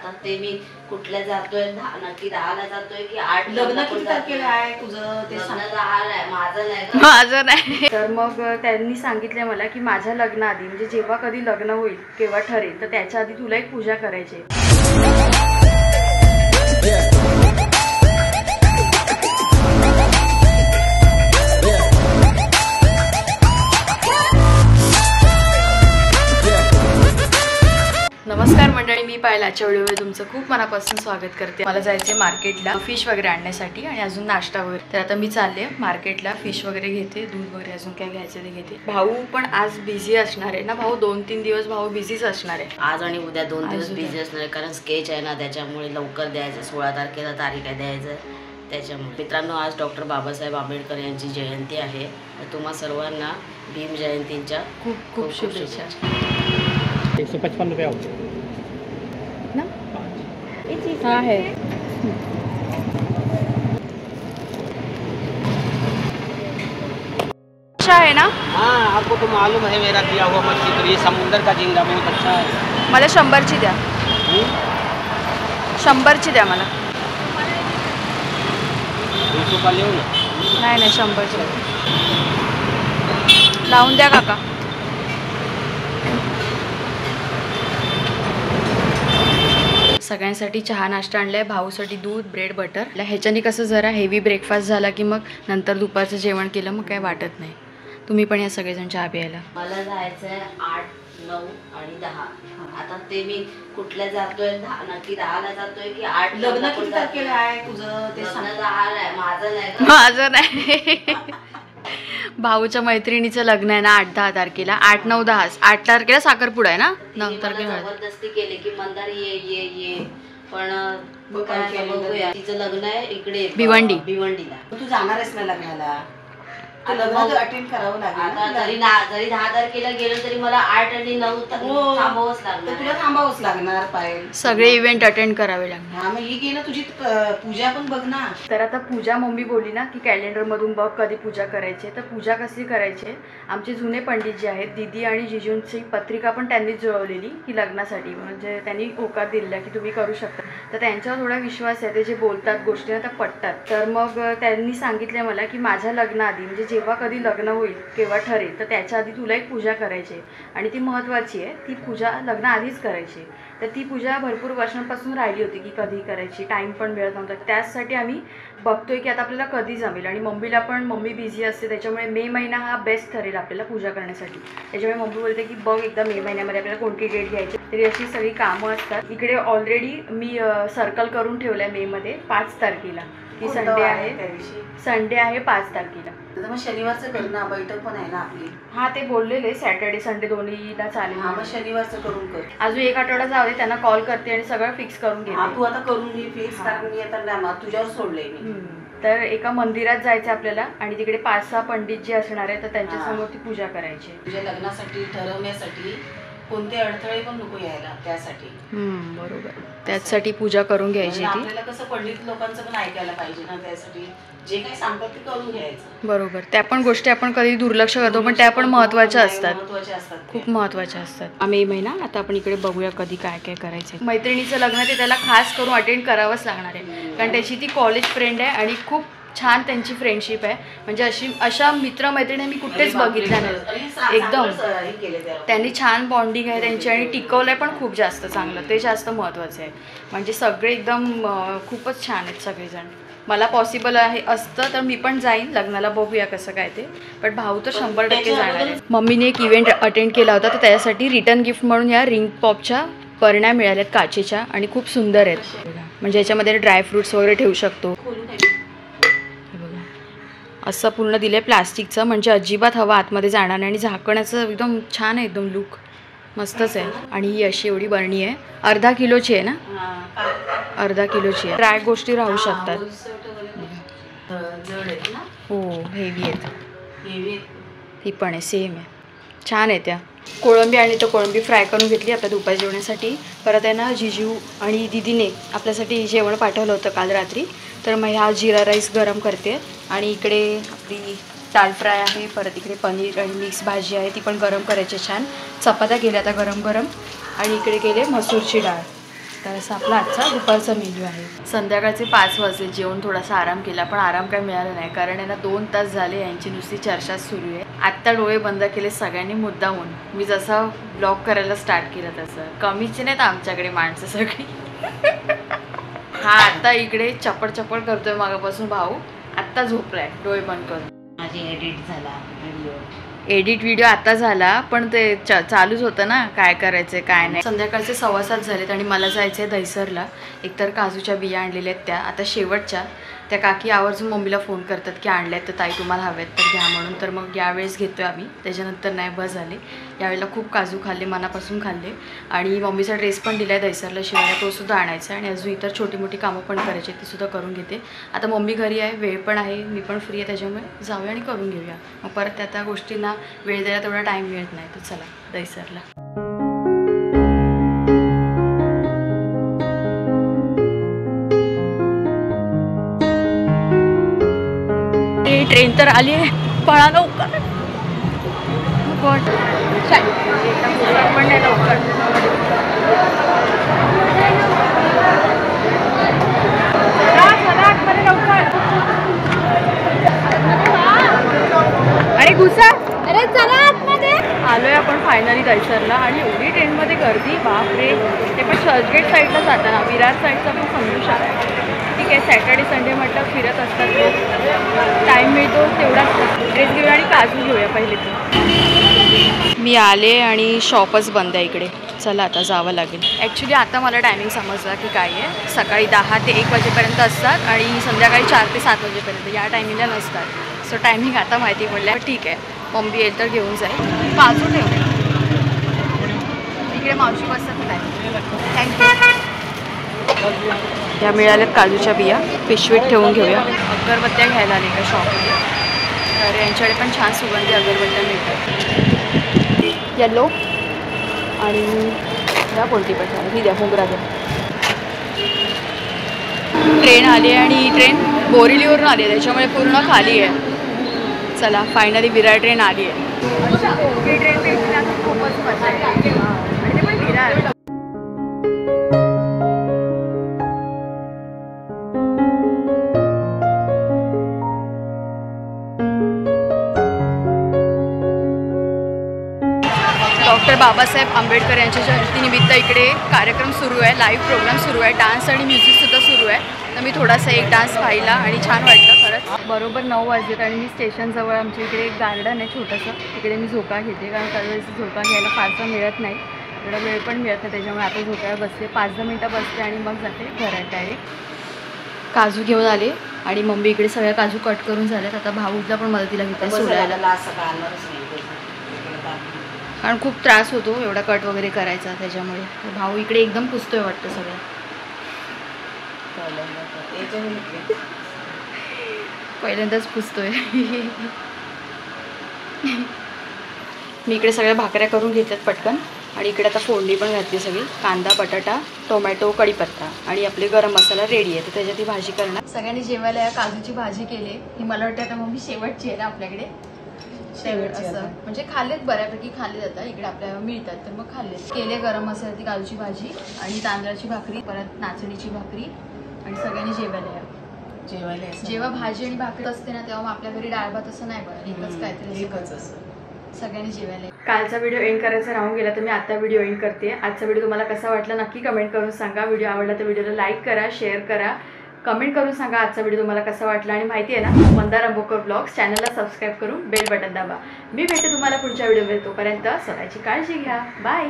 आता ते मी कुठल्या जातोय, नक्की 10ला जातोय की 8? लग्न किती तारखेला आहे तुझं? ते लग्न 10ला आहे, माझं नाही. तर मग त्यांनी सांगितलं मला की माझ्या लग्नाआधी म्हणजे जेव्हा कधी लग्न होईल केव्हा ठरेल तर त्याच्या आधी तुला एक पूजा करायची. नमस्कार मंडळी, मी पायल. आजच्या व्हिडिओमध्ये तुमचं खूप मनापासून स्वागत करते. मला जायचे मार्केटला फिश वगैरे आणण्यासाठी आणि अजून नाश्ता वगैरे. तर आता मी चालले मार्केटला, फिश वगैरे घेते, दूध वगैरे अजून काय घ्यायचं ते घेते. भाऊ पण आज बिझी असणार आहे ना भाऊ? 2-3 दिवस भाऊ बिझीच असणार आहे. आज आणि उद्या 2 दिवस बिझी असणार आहे, कारण स्केच आहे ना, त्याच्यामुळे लवकर द्यायचं. 16 तारखेला तारीख आहे द्यायचं, त्याच्यामुळे. मित्रांनो, आज डॉक्टर बाबासाहेब आंबेडकर यांची जयंती आहे. तर तुम्हा सर्वांना भीम जयंतीच्या खूप खूप शुभेच्छा. 155 रुपये ना हाँ है. अच्छा है ना? हाँ, आपको तो मालूम है मेरा दिया हुआ मछली, तो ये समुंदर का झींगा बहुत अच्छा है. मला 100ची द्या. 100ची द्या मला. 200 का लिहू ना? नाही 100ची लावून द्या काका. सगळ्यांसाठी चहा नाश्ता आणलाय, भाऊसाठी दूध, ब्रेड, बटर. ह्याच्याने कसं जरा हेवी ब्रेकफास्ट झाला की मग नंतर दुपारचं जेवण केलं मग काय वाटत नाही. तुम्ही पण या सगळेजण चहा प्यायला. मला जायचंय 8, 9 आणि 10. आता ते मी कुठल्या जातोय, नक्की 10ला जातोय की 8? लग्न किती तारखेला आहे तुझं? ते लग्न 10ला आहे, माझं नाही. भाऊच्या मैत्रिणीचं लग्न आहे ना 8-10 तारखेला. 8, 9, 10. 8 तारखेला साखरपुडा आहे ना. 9 तारखेला जबरदस्ती केली की मंदार ये पण बघूया. तिचं लग्न आहे इकडे भिवंडीला. तू जाणार आहेस ना लग्नाला? लग्न अटेंड करावं लागेल. आता जरी 10 तारखेला गेलो तरी मला 8 आणि 9 थांबावंच लागणार. तुला थांबावंच लागणार पायल. सगळे इव्हेंट अटेंड करावे लागणार. हा, मग ही गेलं तुझी पूजा पण बघ ना. तर आता पूजा मम्मी बोलली ना की कॅलेंडर मधून बघ कधी पूजा करायची. तर पूजा कसली करायची, आमचे जुने पंडित जे आहेत दीदी आणि जिजूंची पत्रिका पण त्यांनीच जुळवलेली की लग्नासाठी, म्हणजे त्यांनी होकार दिलेला की तुम्ही करू शकता. तर त्यांच्यावर थोडा विश्वास आहे, ते जे बोलतात गोष्टी ना त्या पटतात. तर मग त्यांनी सांगितलं मला की माझ्या लग्नाआधी म्हणजे जेव्हा कधी लग्न होईल केव्हा ठरेल तर त्याच्या आधी तुला एक पूजा करायची आणि ती महत्त्वाची आहे. ती पूजा लग्नाआधीच करायची. तर ती पूजा भरपूर वर्षांपासून राहिली होती की कधी करायची, टाईम पण मिळत नव्हता. त्याचसाठी आम्ही बघतोय की आता आपल्याला कधी जमेल. आणि मम्मीला पण, मम्मी बिझी असते, त्याच्यामुळे मे महिना हा बेस्ट ठरेल आपल्याला पूजा करण्यासाठी. त्याच्यामुळे मम्मी बोलते की बघ एकदा मे महिन्यामध्ये आपल्याला कोणती डेट घ्यायची. तरी अशी सगळी कामं असतात. इकडे ऑलरेडी मी सर्कल करून ठेवलं आहे मेमध्ये 5 तारखेला. ही संडे आहे, संडे आहे 5 तारखेला. मग शनिवारचं कर ना, बैठक पण आहे ना आपली. हा, ते बोललेले सॅटर्डे संडे दोन्हीला चालेल. हा, मग शनिवारचं करून कर. अजून 1 आठवडा जाऊ दे, त्यांना कॉल करते आणि सगळं फिक्स करून घे. तू आता करून घे फिक्स, कारण मी आता तुझ्यावर सोडलंय मी. तर एका मंदिरात जायचं आपल्याला आणि तिकडे 5-6 पंडित जे असणार आहे तर त्यांच्या समोर ती पूजा करायची. तुझ्या लग्नासाठी ठरवण्यासाठी कोणते अडथळे पण नको यायला, त्यासाठी. बरोबर, त्यासाठी पूजा करून घ्यायची. आपल्याला कसं पंडित लोकांचं पण ऐकायला पाहिजे ना, त्यासाठी जे काही सांगतात ते करून घ्यायचं. बरोबर, त्या पण गोष्टी आपण कधी दुर्लक्ष करतो पण त्या पण महत्त्वाच्या असतात, खूप महत्त्वाच्या असतात. मे महिना आता आपण इकडे बघूया कधी काय काय करायचं. मैत्रिणीचं लग्न ते त्याला खास करून अटेंड करावंच लागणार आहे, कारण त्याची ती कॉलेज फ्रेंड आहे आणि खूप छान त्यांची फ्रेंडशिप आहे. म्हणजे अशा मित्रमैत्रिणी मी कुठेच बघितल्या नाही. एकदम त्यांनी छान बॉन्डिंग आहे त्यांची आणि टिकवलं आहे पण खूप जास्त चांगलं, ते जास्त महत्त्वाचं आहे. म्हणजे सगळे एकदम खूपच छान आहेत सगळेजण. मला पॉसिबल आहे असतं तर मी पण जाईन लग्नाला, बघूया कसं काय ते. पण भाऊ तर 100% जाणार आहे. मम्मीने एक इव्हेंट अटेंड केला होता तर त्याच्यासाठी रिटर्न गिफ्ट म्हणून या रिंग पॉपच्या बरण्या मिळाल्यात काचेच्या आणि खूप सुंदर आहेत. म्हणजे याच्यामध्ये ड्रायफ्रुट्स वगैरे ठेवू शकतो. असं पूर्ण दिलं आहे प्लास्टिकचं, म्हणजे अजिबात हवा आतमध्ये जाणार नाही. आणि झाकणाचं एकदम छान आहे, एकदम लुक मस्तच आहे. आणि ही अशी एवढी बरणी आहे, 1/2 किलोची आहे ना, 1/2 किलोची आहे. ड्राय गोष्टी राहू शकतात. हो, हेवी आहेत. ही पण आहे, सेम आहे, छान आहे. त्या कोळंबी आणि तो कोळंबी फ्राय करून घेतली आता दुपारी जेवणासाठी. परत आहे ना जिजू आणि दीदीने आपल्यासाठी जेवण पाठवलं होतं काल रात्री, तर मग हा जिरा राईस गरम करते. आणि इकडे आपली दाल फ्राय आहे, परत इकडे पनीर आणि मिक्स भाजी आहे, ती पण गरम करायची छान. चपात्या केल्या आता गरम गरम. आणि इकडे केले मसूरची डाळ. तर असं आपला आजचा दुपारचा मेन्यू आहे. संध्याकाळचे 5 वाजले, जेवण थोडासा आराम केला, पण आराम काय मिळाला नाही कारण यांना 2 तास झाले यांची नुसती चर्चा सुरू आहे. आत्ता डोळे बंद केले सगळ्यांनी मुद्दामून. मी जसा ब्लॉग करायला स्टार्ट केलं तसं. कमीची नाहीत आमच्याकडे माणसं सगळी. हा आता इकडे चपड चपड करतोय मागापासून भाऊ. आत्ता झोपलाय डोळे बंद करून. माझी एडिट झाला व्हिडिओ. एडिट व्हिडिओ आता झाला, पण ते चालूच होतं ना काय करायचं काय नाही. संध्याकाळचे 6:15 झालेत आणि मला जायचं आहे दहिसरला. एकतर काजूच्या बिया आणलेल्या आहेत त्या आता शेवटच्या. त्या काकी आवर्जून मम्मीला फोन करतात की आणल्यात तर ताई तुम्हाला हव्यात तर घ्या म्हणून. तर मग यावेळेस घेतोय आम्ही, त्याच्यानंतर नाही बस झाले. यावेळेला खूप काजू खाल्ले, मनापासून खाल्ले. आणि मम्मीचा ड्रेस पण दिला आहे दहिसरला शिवायला, तो सुद्धा आणायचा आहे. आणि अजून इतर छोटी मोठी कामं पण करायची ती सुद्धा करून घेते. आता मम्मी घरी आहे, वेळ पण आहे, मी पण फ्री आहे, त्याच्यामुळे जाऊया आणि करून घेऊया. मग परत त्या गोष्टींना वेळ द्यायला तेवढा टाईम मिळत नाही. तर चला दहिसरला. ट्रेन तर आली आहे, पळा लवकर. पण नाही लवकर. अरे घुसा. अरे चला आतमध्ये. आलोय आपण फायनली दहिसरला. आणि एवढी ट्रेनमध्ये गर्दी बापरे. ते पण चर्चगेट साईडला जाताना विरार साईडचा पण समजू शकतो. ठीक आहे, सॅटर्डे संडे म्हटलं फिरत असतात लोक, टाईम मिळतो तेवढाच. ड्रेस घेऊया आणि काजू घेऊया पहिले तर. मी आले आणि शॉपच बंद आहे इकडे. चला आता जावं लागेल. ॲक्च्युली आता मला टायमिंग समजला की काय आहे. सकाळी 10 ते 1 वाजेपर्यंत असतात आणि संध्याकाळी 4 ते 7 वाजेपर्यंत या टायमिंगला नसतात. सो टायमिंग आता माहिती पडलं. ठीक आहे, मम्मी येईल तर घेऊन जाईल. काजू ठेवले इकडे, मावशी बसतात नाही. थँक्यू. या मिळाल्यात काजूच्या बिया, पिशवीत ठेवून घेऊया. अगरबत्त्या घ्यायला आले का शॉपमध्ये. तर यांच्याकडे पण छान सुगंधी अगरबत्त्या मिळतात. येलो आणि या कोणती पण ही द्या, मोगरा द्या. ट्रेन आली आहे आणि ही ट्रेन बोरिवलीवरून आली आहे, त्याच्यामुळे पूर्ण खाली आहे. चला फायनली विरार ट्रेन आली आहे. ट्रेन भेटली खूपच मजा आहे. आणि ते पण विरार. डॉक्टर बाबासाहेब आंबेडकर यांच्या जयंतीनिमित्त इकडे कार्यक्रम सुरू आहे, लाईव्ह प्रोग्राम सुरू आहे, डान्स आणि म्युझिकसुद्धा सुरू आहे. तर मी थोडासा एक डान्स पाहिला आणि छान वाटलं खरंच. बरोबर 9 वाजलेत आणि मी स्टेशनजवळ आमच्या इकडे एक गार्डन आहे छोटंसं, तिकडे मी झोका घेते कारण त्यावेळेस झोका घ्यायला फारसा मिळत नाही, एवढा वेळ पण मिळत नाही, त्याच्यामुळे आता झोकायला बसते. 5-10 मिनटं बसते आणि मग जाते घरात डायरेक्ट. काजू घेऊन आले आणि मम्मी इकडे सगळ्या काजू कट करून झाल्यात. आता भाऊला पण मदतीला घेते सोडायला, कारण खूप त्रास होतो एवढा कट वगैरे करायचा, त्याच्यामुळे भाऊ इकडे एकदम पुसतोय वाटतं सगळं. पहिल्यांदाच पुसतोय. मी इकडे सगळ्या भाकऱ्या करून घेतल्यात पटकन आणि इकडे आता फोडणी पण घातली सगळी. कांदा, बटाटा, टोमॅटो, कढीपत्ता आणि आपले गरम मसाला रेडी आहे. तर त्याच्यात ही भाजी करणार. सगळ्यांनी जेवायला या काजूची भाजी केली. ही मला वाटतं आता मम्मी शेवटची आहे ना आपल्याकडे. असं म्हणजे खाल्लेत, बऱ्यापैकी खाल्ले जातात इकडे आपल्याला मिळतात, तर मग खाल्लेत. केले गरम मसाल्याची काजूची भाजी आणि तांदळाची भाकरी, परत नाचणीची भाकरी आणि सगळ्यांनी जेवायला या. जेव्हा भाजी आणि भाकरी असते ना तेव्हा आपल्या घरी डाळ भात असं नाही बरं, एकच काहीतरी सगळ्यांनी जेवायला. कालचा व्हिडिओ एंड करायचा राहून गेला तर मी आता व्हिडिओ एंड करते. आजचा व्हिडिओ तुम्हाला कसा वाटला नक्की कमेंट करून सांगा. व्हिडिओ आवडला तर व्हिडिओला लाईक करा, शेअर करा, कमेंट करून सांगा आजचा व्हिडिओ तुम्हाला कसा वाटला. आणि माहिती आहे ना, मंदार अंबोकर ब्लॉग्स चॅनलला सबस्क्राईब करून बेल बटन दाबा. मी भेटते तुम्हाला पुढच्या व्हिडिओमध्ये. तोपर्यंत स्वतःची काळजी घ्या. बाय.